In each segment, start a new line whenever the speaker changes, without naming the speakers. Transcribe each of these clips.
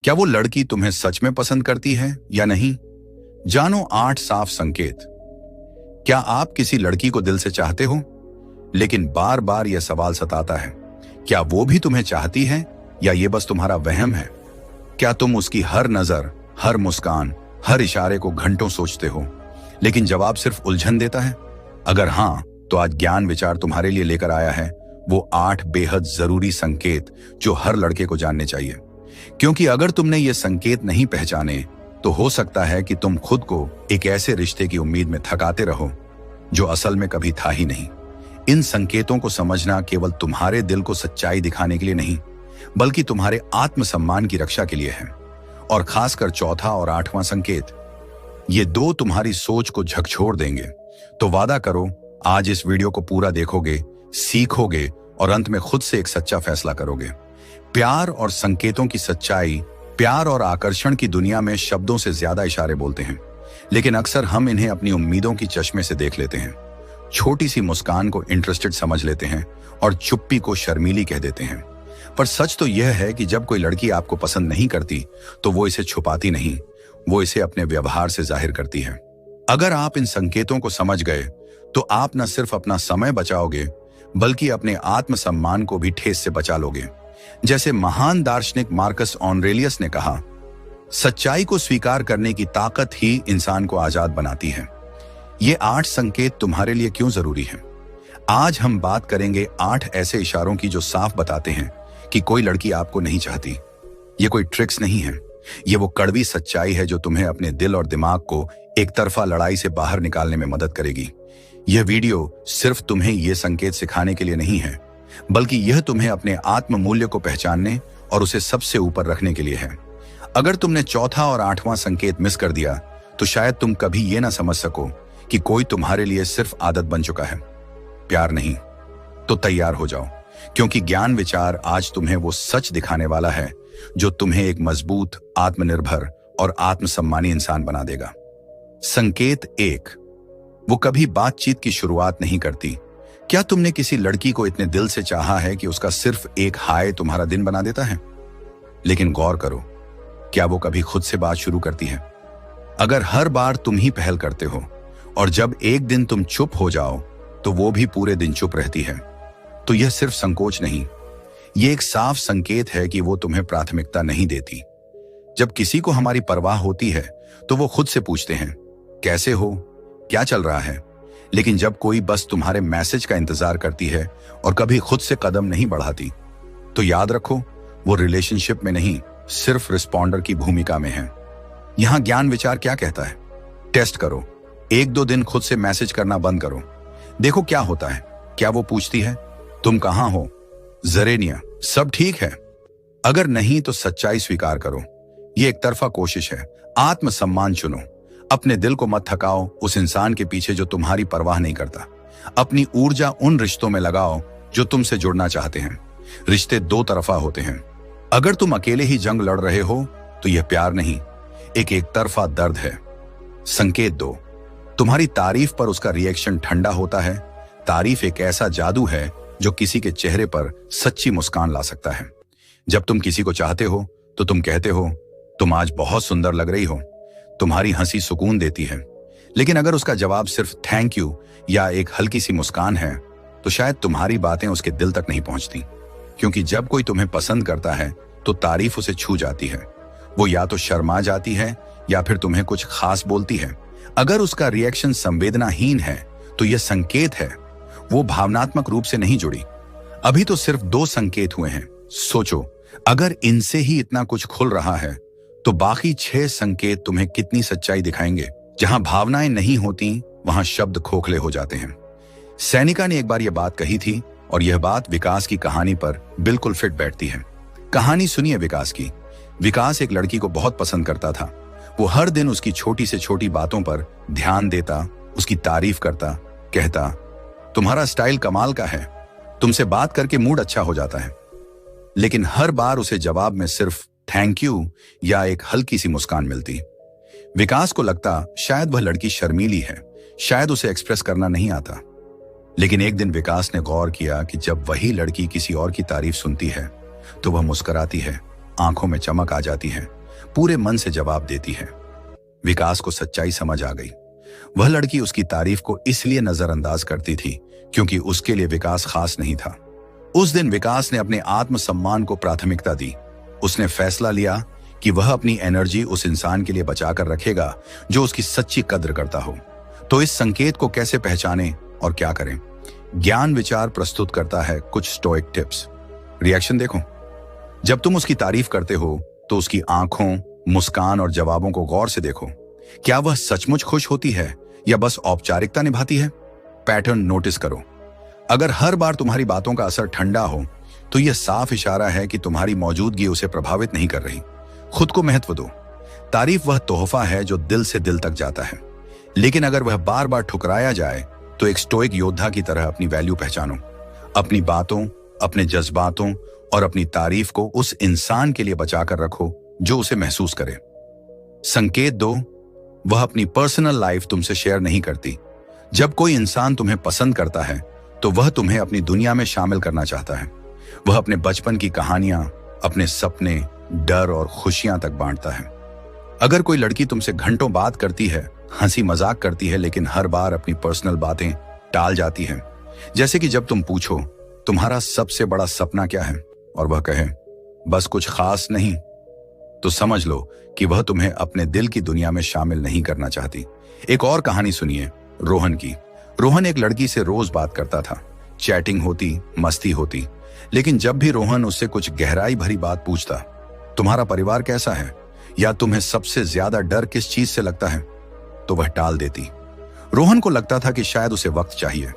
क्या वो लड़की तुम्हें सच में पसंद करती है या नहीं? जानो 8 साफ संकेत। क्या आप किसी लड़की को दिल से चाहते हो, लेकिन बार बार यह सवाल सताता है, क्या वो भी तुम्हें चाहती है या ये बस तुम्हारा वहम है? क्या तुम उसकी हर नजर, हर मुस्कान, हर इशारे को घंटों सोचते हो, लेकिन जवाब सिर्फ उलझन देता है? अगर हाँ, तो आज ज्ञान विचार तुम्हारे लिए लेकर आया है वो 8 बेहद जरूरी संकेत जो हर लड़के को जानने चाहिए। क्योंकि अगर तुमने ये संकेत नहीं पहचाने तो हो सकता है कि तुम खुद को एक ऐसे रिश्ते की उम्मीद में थकाते रहो जो असल में कभी था ही नहीं। इन संकेतों को समझना केवल तुम्हारे दिल को सच्चाई दिखाने के लिए नहीं, बल्कि तुम्हारे आत्मसम्मान की रक्षा के लिए है। और खासकर चौथा और 8वां संकेत, ये 2 तुम्हारी सोच को झकझोर देंगे। तो वादा करो, आज इस वीडियो को पूरा देखोगे, सीखोगे और अंत में खुद से एक सच्चा फैसला करोगे। प्यार और संकेतों की सच्चाई। प्यार और आकर्षण की दुनिया में शब्दों से ज्यादा इशारे बोलते हैं, लेकिन अक्सर हम इन्हें अपनी उम्मीदों की चश्मे से देख लेते हैं। छोटी सी मुस्कान को इंटरेस्टेड समझ लेते हैं और चुप्पी को शर्मीली कह देते हैं। पर सच तो यह है कि जब कोई लड़की आपको पसंद नहीं करती तो वो इसे छुपाती नहीं, वो इसे अपने व्यवहार से जाहिर करती है। अगर आप इन संकेतों को समझ गए तो आप न सिर्फ अपना समय बचाओगे, बल्कि अपने आत्मसम्मान को भी ठेस से बचा लोगे। जैसे महान दार्शनिक मार्कस ऑरेलियस ने कहा, सच्चाई को स्वीकार करने की ताकत ही इंसान को आजाद बनाती है। ये 8 संकेत तुम्हारे लिए क्यों जरूरी हैं? आज हम बात करेंगे 8 ऐसे इशारों की जो साफ बताते हैं कि कोई लड़की आपको नहीं चाहती। ये कोई ट्रिक्स नहीं है, ये वो कड़वी सच्चाई है जो तुम्हें अपने दिल और दिमाग को एक तरफा लड़ाई से बाहर निकालने में मदद करेगी। यह वीडियो सिर्फ तुम्हें ये संकेत सिखाने के लिए नहीं है, बल्कि यह तुम्हें अपने आत्म मूल्य को पहचानने और उसे सबसे ऊपर रखने के लिए है। अगर तुमने चौथा और 8वां संकेत मिस कर दिया तो शायद तुम कभी यह ना समझ सको कि कोई तुम्हारे लिए सिर्फ आदत बन चुका है, प्यार नहीं। तो तैयार हो जाओ, क्योंकि ज्ञान विचार आज तुम्हें वो सच दिखाने वाला है जो तुम्हें एक मजबूत, आत्मनिर्भर और आत्मसम्मानी इंसान बना देगा। संकेत 1, वो कभी बातचीत की शुरुआत नहीं करती। क्या तुमने किसी लड़की को इतने दिल से चाहा है कि उसका सिर्फ एक हाय तुम्हारा दिन बना देता है? लेकिन गौर करो, क्या वो कभी खुद से बात शुरू करती है? अगर हर बार तुम ही पहल करते हो और जब एक दिन तुम चुप हो जाओ तो वो भी पूरे दिन चुप रहती है, तो यह सिर्फ संकोच नहीं, यह एक साफ संकेत है कि वो तुम्हें प्राथमिकता नहीं देती। जब किसी को हमारी परवाह होती है तो वो खुद से पूछते हैं, कैसे हो, क्या चल रहा है? लेकिन जब कोई बस तुम्हारे मैसेज का इंतजार करती है और कभी खुद से कदम नहीं बढ़ाती, तो याद रखो, वो रिलेशनशिप में नहीं, सिर्फ रिस्पॉन्डर की भूमिका में है। यहां ज्ञान विचार क्या कहता है? टेस्ट करो, 1-2 दिन खुद से मैसेज करना बंद करो, देखो क्या होता है। क्या वो पूछती है, तुम कहां हो, जरेनिया, सब ठीक है? अगर नहीं तो सच्चाई स्वीकार करो, ये एक तरफा कोशिश है। आत्मसम्मान चुनो, अपने दिल को मत थकाओ उस इंसान के पीछे जो तुम्हारी परवाह नहीं करता। अपनी ऊर्जा उन रिश्तों में लगाओ जो तुमसे जुड़ना चाहते हैं। रिश्ते 2 तरफा होते हैं। अगर तुम अकेले ही जंग लड़ रहे हो तो यह प्यार नहीं, एक तरफा दर्द है। संकेत 2, तुम्हारी तारीफ पर उसका रिएक्शन ठंडा होता है। तारीफ एक ऐसा जादू है जो किसी के चेहरे पर सच्ची मुस्कान ला सकता है। जब तुम किसी को चाहते हो तो तुम कहते हो, तुम आज बहुत सुंदर लग रही हो। तुम्हारी हंसी सुकून देती है। लेकिन अगर उसका जवाब सिर्फ थैंक यू या एक हल्की सी मुस्कान है तो शायद तुम्हारी बातें उसके दिल तक नहीं पहुंचती। क्योंकि जब कोई तुम्हें पसंद करता है तो तारीफ उसे छू जाती है। वो या तो शर्मा जाती है या फिर तुम्हें कुछ खास बोलती है। अगर उसका रिएक्शन संवेदनाहीन है तो यह संकेत है वो भावनात्मक रूप से नहीं जुड़ी। अभी तो सिर्फ 2 संकेत हुए हैं। सोचो, अगर इनसे ही इतना कुछ खुल रहा है तो बाकी 6 संकेत तुम्हें कितनी सच्चाई दिखाएंगे। जहां भावनाएं नहीं होती वहां शब्द खोखले हो जाते हैं। सैनिका ने एक बार यह बात कही थी और यह बात विकास की कहानी पर बिल्कुल फिट बैठती है। कहानी सुनिए विकास की। विकास एक लड़की को बहुत पसंद करता था। वो हर दिन उसकी छोटी से छोटी बातों पर ध्यान देता, उसकी तारीफ करता, कहता, तुम्हारा स्टाइल कमाल का है, तुमसे बात करके मूड अच्छा हो जाता है। लेकिन हर बार उसे जवाब में सिर्फ थैंक यू या एक हल्की सी मुस्कान मिलती। विकास को लगता शायद वह लड़की शर्मीली है, शायद उसे एक्सप्रेस करना नहीं आता। लेकिन एक दिन विकास ने गौर किया कि जब वही लड़की किसी और की तारीफ सुनती है तो वह मुस्कुराती है, आंखों में चमक आ जाती है पूरे मन से जवाब देती है। विकास को सच्चाई समझ आ गई। वह लड़की उसकी तारीफ को इसलिए नजरअंदाज करती थी क्योंकि उसके लिए विकास खास नहीं था। उस दिन विकास ने अपने आत्मसम्मान को प्राथमिकता दी। उसने फैसला लिया कि वह अपनी एनर्जी उस इंसान के लिए बचाकर रखेगा जो उसकी सच्ची कद्र करता हो। तो इस संकेत को कैसे पहचानें और क्या करें? ज्ञान विचार प्रस्तुत करता है कुछ स्टोइक टिप्स। रिएक्शन देखो। जब तुम उसकी तारीफ करते हो तो उसकी आंखों, मुस्कान और जवाबों को गौर से देखो। क्या वह सचमुच खुश होती है या बस औपचारिकता निभाती है? पैटर्न नोटिस करो। अगर हर बार तुम्हारी बातों का असर ठंडा हो तो यह साफ इशारा है कि तुम्हारी मौजूदगी उसे प्रभावित नहीं कर रही। खुद को महत्व दो। तारीफ वह तोहफा है जो दिल से दिल तक जाता है, लेकिन अगर वह बार बार ठुकराया जाए तो एक स्टोइक योद्धा की तरह अपनी वैल्यू पहचानो। अपनी बातों, अपने जज्बातों और अपनी तारीफ को उस इंसान के लिए बचाकर रखो जो उसे महसूस करे। संकेत दो, वह अपनी पर्सनल लाइफ तुमसे शेयर नहीं करती। जब कोई इंसान तुम्हें पसंद करता है तो वह तुम्हें अपनी दुनिया में शामिल करना चाहता है। वह अपने बचपन की कहानियां, अपने सपने, डर और खुशियां तक बांटता है। अगर कोई लड़की तुमसे घंटों बात करती है, हंसी मजाक करती है, लेकिन हर बार अपनी पर्सनल बातें टाल जाती है, जैसे कि जब तुम पूछो तुम्हारा सबसे बड़ा सपना क्या है और वह कहे बस कुछ खास नहीं, तो समझ लो कि वह तुम्हें अपने दिल की दुनिया में शामिल नहीं करना चाहती। एक और कहानी सुनिए रोहन की। रोहन एक लड़की से रोज बात करता था। चैटिंग होती, मस्ती होती, लेकिन जब भी रोहन उससे कुछ गहराई भरी बात पूछता, तुम्हारा परिवार कैसा है या तुम्हें सबसे ज्यादा डर किस चीज से लगता है, तो वह टाल देती। रोहन को लगता था कि शायद उसे वक्त चाहिए,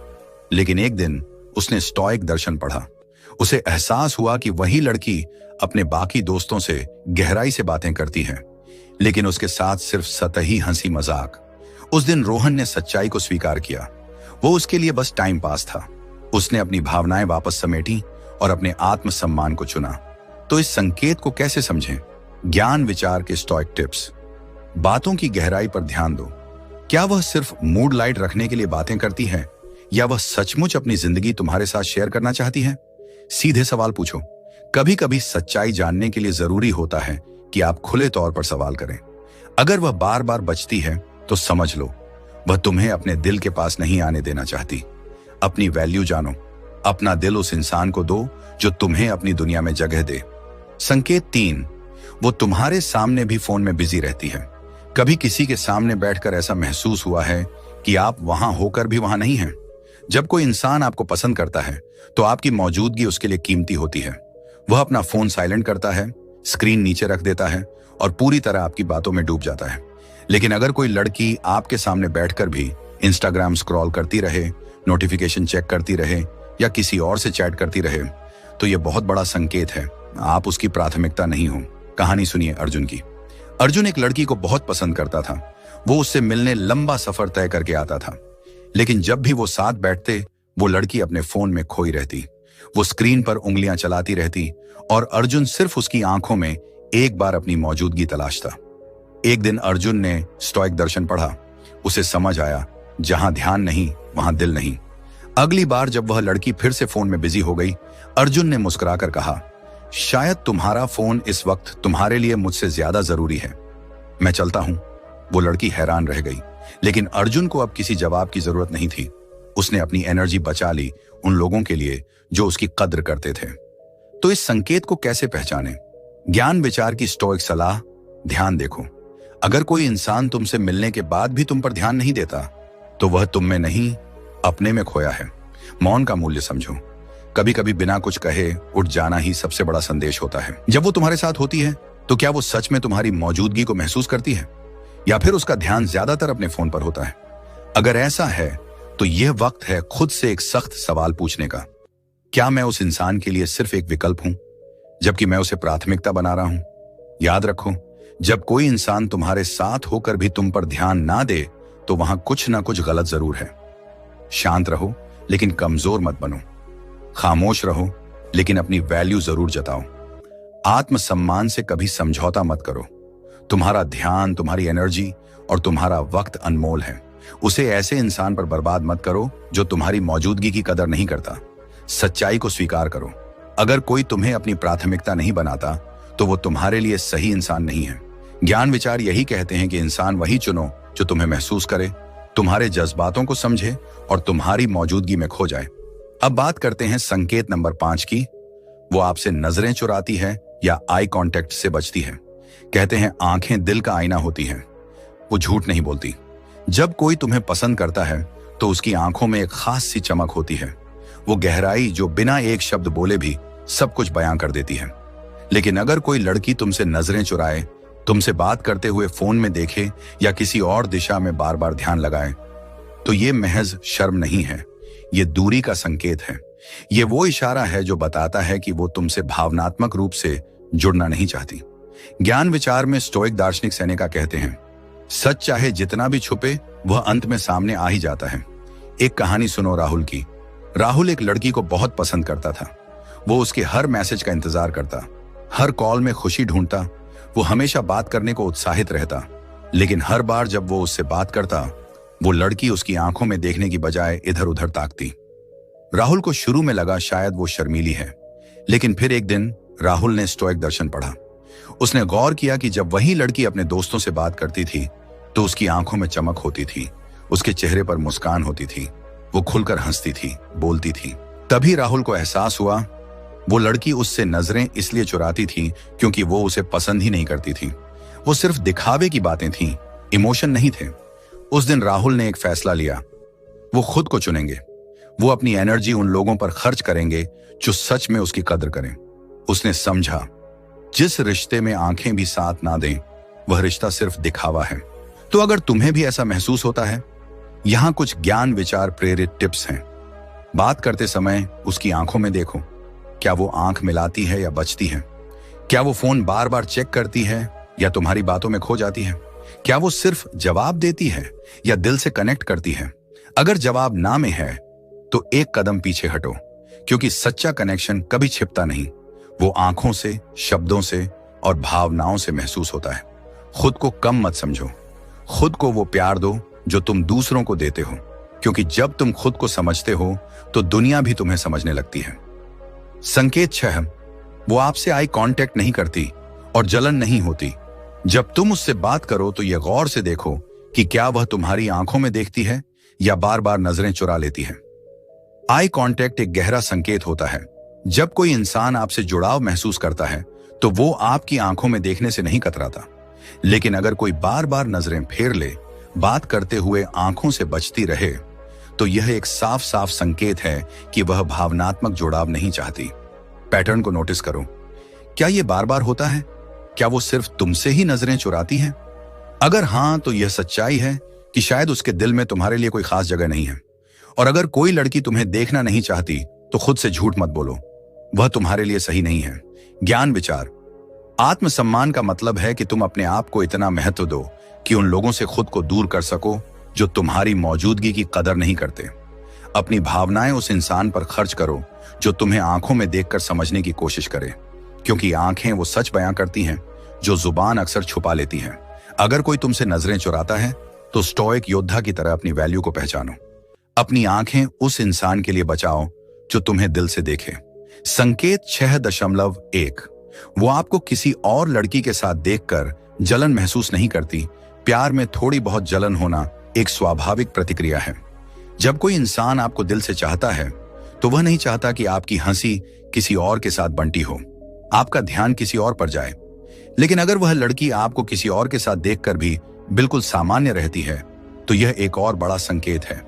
लेकिन एक दिन उसने स्टोइक दर्शन पढ़ा। उसे एहसास हुआ कि वही लड़की अपने बाकी दोस्तों से गहराई से बातें करती है, लेकिन उसके साथ सिर्फ सतही हंसी मजाक। उस दिन रोहन ने सच्चाई को स्वीकार किया। वो उसके लिए बस टाइम पास था। उसने अपनी भावनाएं वापस समेटी और अपने आत्मसम्मान को चुना। तो इस संकेत को कैसे समझें? ज्ञान विचार के स्टोइक टिप्स। बातों की गहराई पर ध्यान दो। क्या वह सिर्फ मूड लाइट रखने के लिए बातें करती है या वह सचमुच अपनी जिंदगी तुम्हारे साथ शेयर करना चाहती है? सीधे सवाल पूछो। कभी कभी सच्चाई जानने के लिए जरूरी होता है कि आप खुले तौर पर सवाल करें। अगर वह बार बार बचती है तो समझ लो वह तुम्हें अपने दिल के पास नहीं आने देना चाहती। अपनी वैल्यू जानो। अपना दिल उस इंसान को दो जो तुम्हें अपनी दुनिया में जगह दे। संकेत 3, वो तुम्हारे सामने भी फोन में बिजी रहती है। कभी किसी के सामने बैठकर ऐसा महसूस हुआ है कि आप वहां होकर भी वहां नहीं हैं? जब कोई इंसान आपको पसंद करता है तो आपकी मौजूदगी उसके लिए कीमती होती है। वह अपना फोन साइलेंट करता है, स्क्रीन नीचे रख देता है और पूरी तरह आपकी बातों में डूब जाता है। लेकिन अगर कोई लड़की आपके सामने बैठकर भी इंस्टाग्राम स्क्रॉल करती रहे, नोटिफिकेशन चेक करती रहे या किसी और से चैट करती रहे, तो यह बहुत बड़ा संकेत है आप उसकी प्राथमिकता नहीं हो। कहानी सुनिए अर्जुन की। अर्जुन एक लड़की को बहुत पसंद करता था। वो उससे मिलने लंबा सफर तय करके आता था, लेकिन जब भी वो साथ बैठते वो लड़की अपने फोन में खोई रहती। वो स्क्रीन पर उंगलियां चलाती रहती और अर्जुन सिर्फ उसकी आंखों में एक बार अपनी मौजूदगी तलाशता। एक दिन अर्जुन ने स्टोइक दर्शन पढ़ा। उसे समझ आया, जहां ध्यान नहीं वहां दिल नहीं। अगली बार जब वह लड़की फिर से फोन में बिजी हो गई, अर्जुन ने मुस्कुराकर कहा, शायद तुम्हारा फोन इस वक्त तुम्हारे लिए मुझसे ज्यादा जरूरी है। मैं चलता हूं। वो लड़की हैरान रह गई, लेकिन अर्जुन को अब किसी जवाब की जरूरत नहीं थी। उसने अपनी एनर्जी बचा ली उन लोगों के लिए जो उसकी कद्र करते थे। तो इस संकेत को कैसे पहचानें? ज्ञान विचार की स्टोइक सलाह। ध्यान देखो। अगर कोई इंसान तुमसे मिलने के बाद भी तुम पर ध्यान नहीं देता तो वह तुम में नहीं, अपने में खोया है। मौन का मूल्य समझो। कभी कभी बिना कुछ कहे उठ जाना ही सबसे बड़ा संदेश होता है। जब वो तुम्हारे साथ होती है तो क्या वो सच में तुम्हारी मौजूदगी को महसूस करती है या फिर उसका ध्यान ज्यादातर अपने फोन पर होता है? अगर ऐसा है तो यह वक्त है खुद से एक सख्त सवाल पूछने का। क्या मैं उस इंसान के लिए सिर्फ एक विकल्प हूं जबकि मैं उसे प्राथमिकता बना रहा हूं? याद रखो, जब कोई इंसान तुम्हारे साथ होकर भी तुम पर ध्यान ना दे तो वहां कुछ ना कुछ गलत जरूर है। शांत रहो लेकिन कमजोर मत बनो। खामोश रहो लेकिन अपनी वैल्यू जरूर जताओ। आत्मसम्मान से कभी समझौता मत करो। तुम्हारा ध्यान, तुम्हारी एनर्जी और तुम्हारा वक्त अनमोल है। उसे ऐसे इंसान पर बर्बाद मत करो जो तुम्हारी मौजूदगी की कदर नहीं करता। सच्चाई को स्वीकार करो। अगर कोई तुम्हें अपनी प्राथमिकता नहीं बनाता तो वो तुम्हारे लिए सही इंसान नहीं है। ज्ञान विचार यही कहते हैं कि इंसान वही चुनो जो तुम्हें महसूस करे, तुम्हारे जज्बातों को समझे और तुम्हारी मौजूदगी में खो जाए। अब बात करते हैं संकेत नंबर 5 की। वो आपसे नजरें चुराती है या आई कांटेक्ट से बचती है। कहते हैं आंखें दिल का आईना होती हैं, वो झूठ नहीं बोलती। जब कोई तुम्हें पसंद करता है तो उसकी आंखों में एक खास सी चमक होती है, वो गहराई जो बिना एक शब्द बोले भी सब कुछ बयां कर देती है। लेकिन अगर कोई लड़की तुमसे नजरें चुराए, तुमसे बात करते हुए फोन में देखे या किसी और दिशा में बार बार ध्यान लगाए, तो ये महज शर्म नहीं है, ये दूरी का संकेत है। ये वो इशारा है जो बताता है कि वो तुमसे भावनात्मक रूप से जुड़ना नहीं चाहती। ज्ञान विचार में स्टोइक दार्शनिक सेनेका कहते हैं, सच चाहे जितना भी छुपे वह अंत में सामने आ ही जाता है। एक कहानी सुनो राहुल की। राहुल एक लड़की को बहुत पसंद करता था। वो उसके हर मैसेज का इंतजार करता, हर कॉल में खुशी ढूंढता, वो हमेशा बात करने को उत्साहित रहता। लेकिन हर बार जब वो उससे बात करता, वो लड़की उसकी आंखों में देखने की बजाय इधर उधर ताकती। राहुल को शुरू में लगा शायद वो शर्मीली है, लेकिन फिर एक दिन राहुल ने स्टोइक दर्शन पढ़ा। उसने गौर किया कि जब वही लड़की अपने दोस्तों से बात करती थी तो उसकी आंखों में चमक होती थी, उसके चेहरे पर मुस्कान होती थी, वो खुलकर हंसती थी, बोलती थी। तभी राहुल को एहसास हुआ वो लड़की उससे नजरें इसलिए चुराती थी क्योंकि वो उसे पसंद ही नहीं करती थी। वो सिर्फ दिखावे की बातें थीं, इमोशन नहीं थे। उस दिन राहुल ने एक फैसला लिया, वो खुद को चुनेंगे। वो अपनी एनर्जी उन लोगों पर खर्च करेंगे जो सच में उसकी कदर करें। उसने समझा, जिस रिश्ते में आंखें भी साथ ना दें, वह रिश्ता सिर्फ दिखावा है। तो अगर तुम्हें भी ऐसा महसूस होता है, यहां कुछ ज्ञान विचार प्रेरित टिप्स हैं। बात करते समय उसकी आंखों में देखो, क्या वो आंख मिलाती है या बचती है? क्या वो फोन बार बार चेक करती है या तुम्हारी बातों में खो जाती है? क्या वो सिर्फ जवाब देती है या दिल से कनेक्ट करती है? अगर जवाब ना में है तो एक कदम पीछे हटो, क्योंकि सच्चा कनेक्शन कभी छिपता नहीं, वो आंखों से, शब्दों से और भावनाओं से महसूस होता है। खुद को कम मत समझो, खुद को वो प्यार दो जो तुम दूसरों को देते हो, क्योंकि जब तुम खुद को समझते हो तो दुनिया भी तुम्हें समझने लगती है। संकेत 6, वो आपसे आई कांटेक्ट नहीं करती और जलन नहीं होती। जब तुम उससे बात करो तो यह गौर से देखो कि क्या वह तुम्हारी आंखों में देखती है या बार बार नजरें चुरा लेती है। आई कांटेक्ट एक गहरा संकेत होता है। जब कोई इंसान आपसे जुड़ाव महसूस करता है तो वो आपकी आंखों में देखने से नहीं कतराता। लेकिन अगर कोई बार बार नजरें फेर ले, बात करते हुए आंखों से बचती रहे, तो यह एक साफ साफ संकेत है कि वह भावनात्मक जुड़ाव नहीं चाहती। पैटर्न को नोटिस करो, क्या यह बार बार होता है? क्या वो सिर्फ तुमसे ही नजरें चुराती है? अगर हां, तो यह सच्चाई है कि शायद उसके दिल में तुम्हारे लिए कोई खास जगह नहीं है। और अगर कोई लड़की तुम्हें देखना नहीं चाहती तो खुद से झूठ मत बोलो, वह तुम्हारे लिए सही नहीं है। ज्ञान विचार, आत्मसम्मान का मतलब है कि तुम अपने आप को इतना महत्व दो कि उन लोगों से खुद को दूर कर सको जो तुम्हारी मौजूदगी की कदर नहीं करते। अपनी भावनाएं उस इंसान पर खर्च करो जो तुम्हें आंखों में देखकर समझने की कोशिश करे, क्योंकि आंखें वो सच बयां करती हैं जो जुबान अक्सर छुपा लेती हैं। अगर कोई तुमसे नजरें चुराता है तो स्टोइक योद्धा की तरह अपनी वैल्यू को पहचानो। अपनी आंखें उस इंसान के लिए बचाओ जो तुम्हें दिल से देखे। संकेत 6.1, वो आपको किसी और लड़की के साथ देखकर जलन महसूस नहीं करती। प्यार में थोड़ी बहुत जलन होना एक स्वाभाविक प्रतिक्रिया है। जब कोई इंसान आपको दिल से चाहता है तो वह नहीं चाहता कि आपकी हंसी किसी और के साथ बंटी हो, आपका ध्यान किसी और पर जाए। लेकिन अगर वह लड़की आपको किसी और के साथ देखकर भी बिल्कुल सामान्य रहती है, तो यह एक और बड़ा संकेत है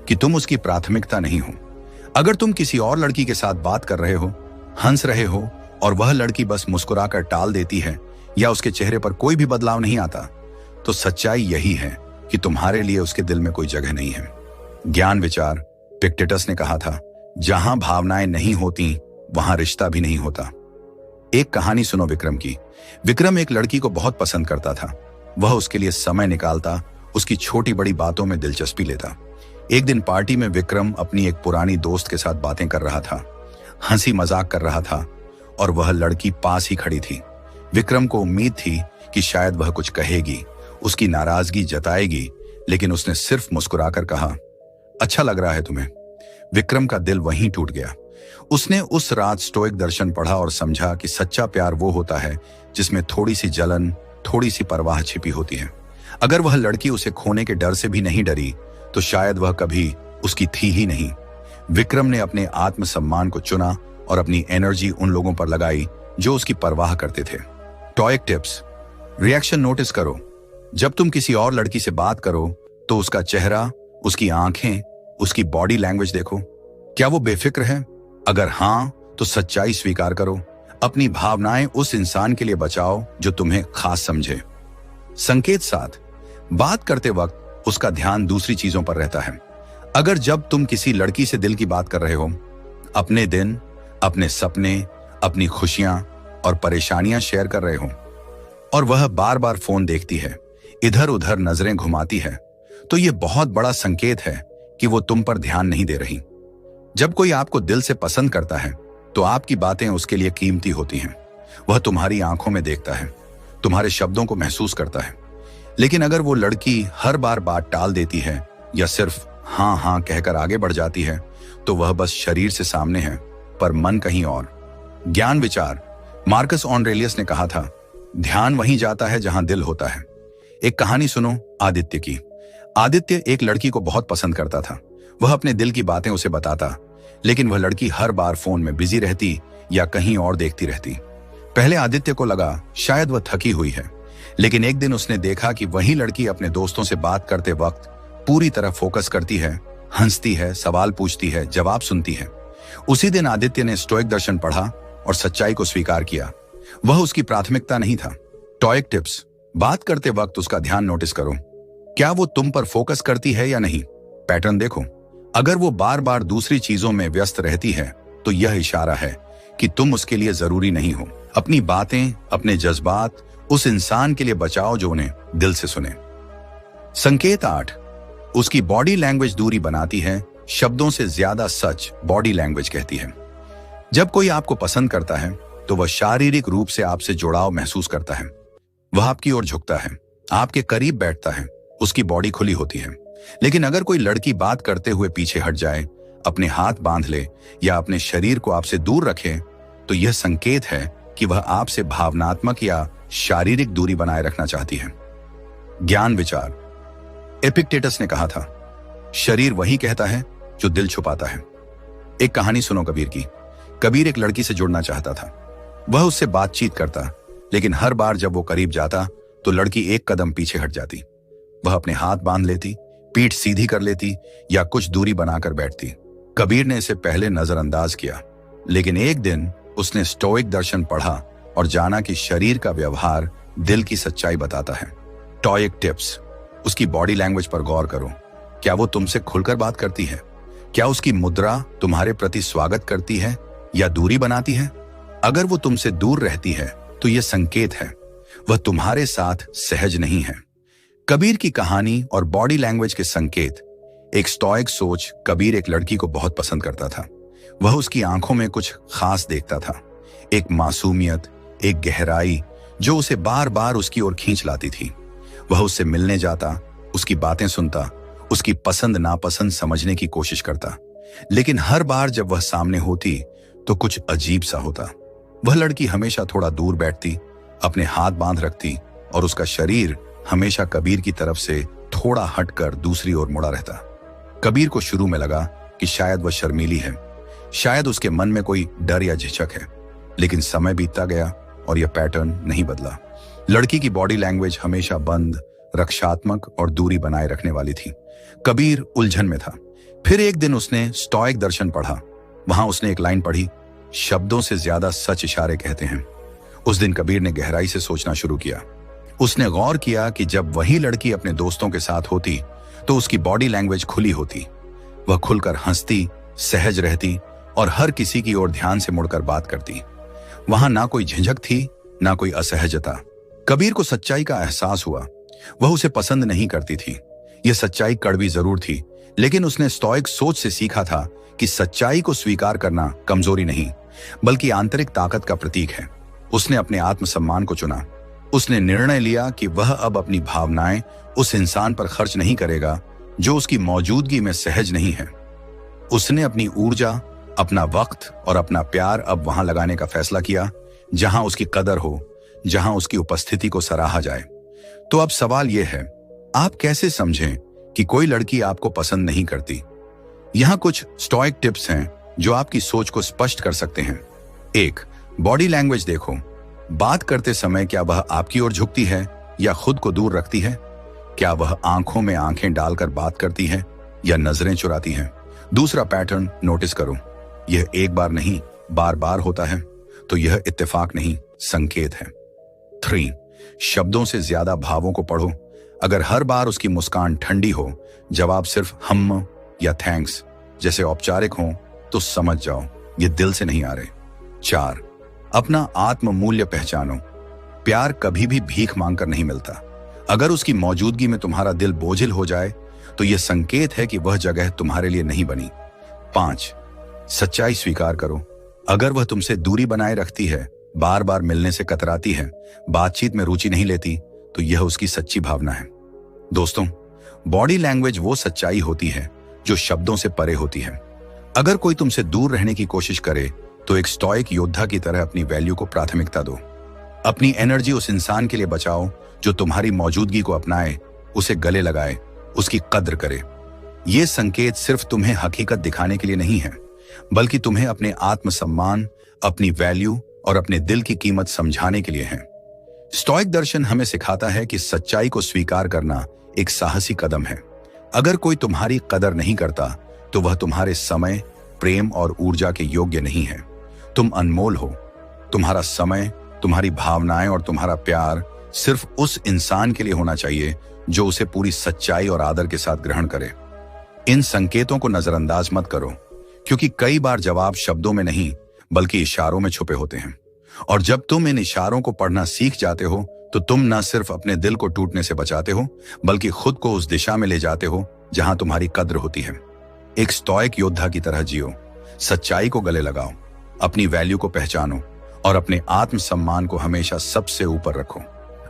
कि तुम उसकी प्राथमिकता नहीं हो। अगर तुम किसी और लड़की के साथ बात कर रहे हो, हंस रहे हो और वह लड़की बस मुस्कुराकर टाल देती है या उसके चेहरे पर कोई भी बदलाव नहीं आता, तो सच्चाई यही है कि तुम्हारे लिए उसके दिल में कोई जगह नहीं है। ज्ञान विचार, पिक्टेटस ने कहा था, जहां भावनाएं नहीं होती वहां रिश्ता भी नहीं होता। एक कहानी सुनो विक्रम की। विक्रम एक लड़की को बहुत पसंद करता था। वह उसके लिए समय निकालता, उसकी छोटी बड़ी बातों में दिलचस्पी लेता। एक दिन पार्टी में विक्रम अपनी एक पुरानी दोस्त के साथ बातें कर रहा था, हंसी मजाक कर रहा था और वह लड़की पास ही खड़ी थी। विक्रम को उम्मीद थी कि शायद वह कुछ कहेगी, उसकी नाराजगी जताएगी, लेकिन उसने सिर्फ मुस्कुराकर कहा, अच्छा लग रहा है तुम्हें। विक्रम का दिल वहीं टूट गया। उसने उस रात स्टोइक दर्शन पढ़ा और समझा कि सच्चा प्यार वो होता है जिसमें थोड़ी सी जलन, थोड़ी सी परवाह छिपी होती है। अगर वह लड़की उसे खोने के डर से भी नहीं डरी तो शायद वह कभी उसकी थी ही नहीं। विक्रम ने अपने आत्मसम्मान को चुना और अपनी एनर्जी उन लोगों पर लगाई जो उसकी परवाह करते थे। टॉयक टिप्स। रिएक्शन नोटिस करो। जब तुम किसी और लड़की से बात करो तो उसका चेहरा, उसकी आंखें, उसकी बॉडी लैंग्वेज देखो। क्या वो बेफिक्र है? अगर हां तो सच्चाई स्वीकार करो। अपनी भावनाएं उस इंसान के लिए बचाओ जो तुम्हें खास समझे। संकेत 7। बात करते वक्त उसका ध्यान दूसरी चीजों पर रहता है। अगर जब तुम किसी लड़की से दिल की बात कर रहे हो, अपने दिन, अपने सपने, अपनी खुशियां और परेशानियां शेयर कर रहे हो और वह बार बार फोन देखती है, इधर उधर नजरें घुमाती है, तो यह बहुत बड़ा संकेत है कि वो तुम पर ध्यान नहीं दे रही। जब कोई आपको दिल से पसंद करता है तो आपकी बातें उसके लिए कीमती होती हैं। वह तुम्हारी आंखों में देखता है, तुम्हारे शब्दों को महसूस करता है। लेकिन अगर वो लड़की हर बार बात टाल देती है या सिर्फ हाँ हाँ कहकर आगे बढ़ जाती है तो वह बस शरीर से सामने है पर मन कहीं और। ज्ञान विचार। मार्कस ऑरेलियस ने कहा था, ध्यान वहीं जाता है जहां दिल होता है। एक कहानी सुनो आदित्य की। आदित्य एक लड़की को बहुत पसंद करता था। वह अपने दिल की बातें उसे बताता, लेकिन वह लड़की हर बार फोन में बिजी रहती या कहीं और देखती रहती। पहले आदित्य को लगा शायद वह थकी हुई है, लेकिन एक दिन उसने देखा कि वही लड़की अपने दोस्तों से बात करते वक्त पूरी तरह फोकस करती है, हंसती है, सवाल पूछती है, जवाब सुनती है। उसी दिन आदित्य ने स्टोइक दर्शन पढ़ा और सच्चाई को स्वीकार किया। वह उसकी प्राथमिकता नहीं था। टॉयक टिप्स। बात करते वक्त उसका ध्यान नोटिस करो। क्या वो तुम पर फोकस करती है या नहीं? पैटर्न देखो। अगर वो बार बार दूसरी चीजों में व्यस्त रहती है तो यह इशारा है कि तुम उसके लिए जरूरी नहीं हो। अपनी बातें, अपने जज्बात उस इंसान के लिए बचाओ जो उन्हें दिल से सुने। संकेत 8। उसकी बॉडी लैंग्वेज दूरी बनाती है। शब्दों से ज्यादा सच बॉडी लैंग्वेज कहती है। जब कोई आपको पसंद करता है तो वह शारीरिक रूप से आपसे जुड़ाव महसूस करता है। वह आपकी ओर झुकता है, आपके करीब बैठता है, उसकी बॉडी खुली होती है। लेकिन अगर कोई लड़की बात करते हुए पीछे हट जाए, अपने हाथ बांध ले या अपने शरीर को आपसे दूर रखे तो यह संकेत है कि वह आपसे भावनात्मक या शारीरिक दूरी बनाए रखना चाहती है। ज्ञान विचार। एपिक्टेटस ने कहा था, शरीर वही कहता है जो दिल छुपाता है। एक कहानी सुनो कबीर की। कबीर एक लड़की से जुड़ना चाहता था। वह उससे बातचीत करता, लेकिन हर बार जब वो करीब जाता तो लड़की एक कदम पीछे हट जाती। वह अपने हाथ बांध लेती, पीठ सीधी कर लेती या कुछ दूरी बनाकर बैठती। कबीर ने इसे पहले नजरअंदाज किया, लेकिन एक दिन उसने स्टोइक दर्शन पढ़ा और जाना कि शरीर का व्यवहार दिल की सच्चाई बताता है। टॉयक टिप्स। उसकी बॉडी लैंग्वेज पर गौर करो। क्या वो तुमसे खुलकर बात करती है? क्या उसकी मुद्रा तुम्हारे प्रति स्वागत करती है या दूरी बनाती है? अगर वो तुमसे दूर रहती है तो यह संकेत है वह तुम्हारे साथ सहज नहीं है। कबीर की कहानी और बॉडी लैंग्वेज के संकेत। एक स्टोइक सोच। कबीर एक लड़की को बहुत पसंद करता था। वह उसकी आंखों में कुछ खास देखता था, एक मासूमियत, एक गहराई जो उसे बार बार उसकी ओर खींच लाती थी। वह उससे मिलने जाता, उसकी बातें सुनता, उसकी पसंद नापसंद समझने की कोशिश करता, लेकिन हर बार जब वह सामने होती तो कुछ अजीब सा होता। वह लड़की हमेशा थोड़ा दूर बैठती, अपने हाथ बांध रखती और उसका शरीर हमेशा कबीर की तरफ से थोड़ा हटकर दूसरी ओर मुड़ा रहता। कबीर को शुरू में लगा कि शायद वह शर्मीली है, शायद उसके मन में कोई डर या झिझक है, लेकिन समय बीतता गया और यह पैटर्न नहीं बदला। लड़की की बॉडी लैंग्वेज हमेशा बंद, रक्षात्मक और दूरी बनाए रखने वाली थी। कबीर उलझन में था। फिर एक दिन उसने स्टोइक दर्शन पढ़ा। वहां उसने एक लाइन पढ़ी, शब्दों से ज्यादा सच इशारे कहते हैं। उस दिन कबीर ने गहराई से सोचना शुरू किया। उसने गौर किया कि जब वही लड़की अपने दोस्तों के साथ होती तो उसकी बॉडी लैंग्वेज खुली होती। वह खुलकर हंसती, सहज रहती और हर किसी की ओर ध्यान से मुड़कर बात करती। वहां ना कोई झिझक थी, ना कोई असहजता। कबीर को सच्चाई का एहसास हुआ। वह उसे पसंद नहीं करती थी। यह सच्चाई कड़वी जरूर थी, लेकिन उसने स्टोइक सोच से सीखा था कि सच्चाई को स्वीकार करना कमजोरी नहीं, बल्कि आंतरिक ताकत का प्रतीक है। उसने अपने आत्मसम्मान को चुना। उसने निर्णय लिया कि वह अब अपनी भावनाएं उस इंसान पर खर्च नहीं करेगा जो उसकी मौजूदगी में सहज नहीं है। उसने अपनी ऊर्जा, अपना वक्त और अपना प्यार अब वहां लगाने का फैसला किया जहां उसकी कदर हो, जहां उसकी उपस्थिति को सराहा जाए। तो अब सवाल यह है, आप कैसे समझें कि कोई लड़की आपको पसंद नहीं करती? यहां कुछ स्टोइक टिप्स हैं जो आपकी सोच को स्पष्ट कर सकते हैं। 1. बॉडी लैंग्वेज देखो। बात करते समय क्या वह आपकी ओर झुकती है या खुद को दूर रखती है? क्या वह आंखों में आंखें डालकर बात करती है या नजरें चुराती है? दूसरा पैटर्न नोटिस करो। यह एक बार नहीं, बार बार होता है, तो यह इत्तेफाक नहीं, संकेत है। 3. शब्दों से ज्यादा भावों को पढ़ो। अगर हर बार उसकी मुस्कान ठंडी हो, जवाब सिर्फ हम या थैंक्स जैसे औपचारिक हो, तो समझ जाओ ये दिल से नहीं आ रहे। 4. अपना आत्म मूल्य पहचानो। प्यार कभी भी भीख मांगकर नहीं मिलता। अगर उसकी मौजूदगी में तुम्हारा दिल बोझिल हो जाए, तो यह संकेत है कि वह जगह तुम्हारे लिए नहीं बनी। 5. सच्चाई स्वीकार करो। अगर वह तुमसे दूरी बनाए रखती है, बार बार मिलने से कतराती है, बातचीत में रुचि नहीं लेती, तो यह उसकी सच्ची भावना है। दोस्तों, बॉडी लैंग्वेज वो सच्चाई होती है जो शब्दों से परे होती है। अगर कोई तुमसे दूर रहने की कोशिश करे, तो एक स्टोइक योद्धा की तरह अपनी वैल्यू को प्राथमिकता दो। अपनी एनर्जी उस इंसान के लिए बचाओ जो तुम्हारी मौजूदगी को अपनाए, उसे गले लगाए, उसकी कद्र करे। ये संकेत सिर्फ तुम्हें हकीकत दिखाने के लिए नहीं है, बल्कि तुम्हें अपने आत्मसम्मान, अपनी वैल्यू और अपने दिल की कीमत समझाने के लिए है। स्टोइक दर्शन हमें सिखाता है कि सच्चाई को स्वीकार करना एक साहसी कदम है। अगर कोई तुम्हारी कदर नहीं करता, तो वह तुम्हारे समय, प्रेम और ऊर्जा के योग्य नहीं है। तुम अनमोल हो। तुम्हारा समय, तुम्हारी भावनाएं और तुम्हारा प्यार सिर्फ उस इंसान के लिए होना चाहिए जो उसे पूरी सच्चाई और आदर के साथ ग्रहण करे। इन संकेतों को नजरअंदाज मत करो, क्योंकि कई बार जवाब शब्दों में नहीं, बल्कि इशारों में छुपे होते हैं। और जब तुम इन इशारों को पढ़ना सीख जाते हो, तो तुम न सिर्फ अपने दिल को टूटने से बचाते हो, बल्कि खुद को उस दिशा में ले जाते हो जहां तुम्हारी कद्र होती है। एक स्टोइक योद्धा की तरह जियो, सच्चाई को गले लगाओ, अपनी वैल्यू को पहचानो और अपने आत्मसम्मान को हमेशा सबसे ऊपर रखो।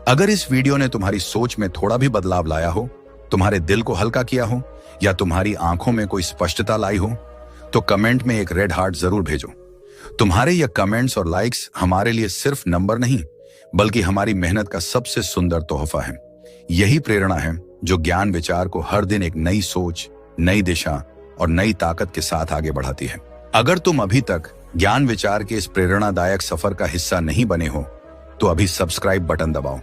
अगर इस वीडियो ने तुम्हारी सोच में थोड़ा भी बदलाव लाया हो, तुम्हारे दिल को हल्का किया हो या तुम्हारी आंखों में कोई स्पष्टता लाई हो, तो कमेंट में एक रेड हार्ट जरूर भेजो। तुम्हारे ये कमेंट्स और लाइक्स हमारे लिए सिर्फ नंबर नहीं, बल्कि हमारी मेहनत का सबसे सुंदर तोहफा है। यही प्रेरणा है जो ज्ञान विचार को हर दिन एक नई सोच, नई दिशा और नई ताकत के साथ आगे बढ़ाती है। अगर तुम अभी तक ज्ञान विचार के इस प्रेरणादायक सफर का हिस्सा नहीं बने हो, तो अभी सब्सक्राइब बटन दबाओ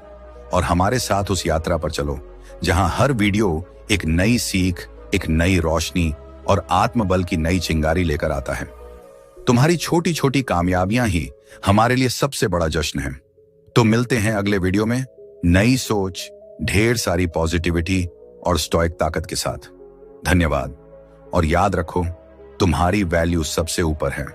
और हमारे साथ उस यात्रा पर चलो जहां हर वीडियो एक नई सीख, एक नई रोशनी और आत्मबल की नई चिंगारी लेकर आता है। तुम्हारी छोटी छोटी कामयाबियां ही हमारे लिए सबसे बड़ा जश्न है। तो मिलते हैं अगले वीडियो में नई सोच, ढेर सारी पॉजिटिविटी और स्टोइक ताकत के साथ। धन्यवाद और याद रखो, तुम्हारी वैल्यू सबसे ऊपर है।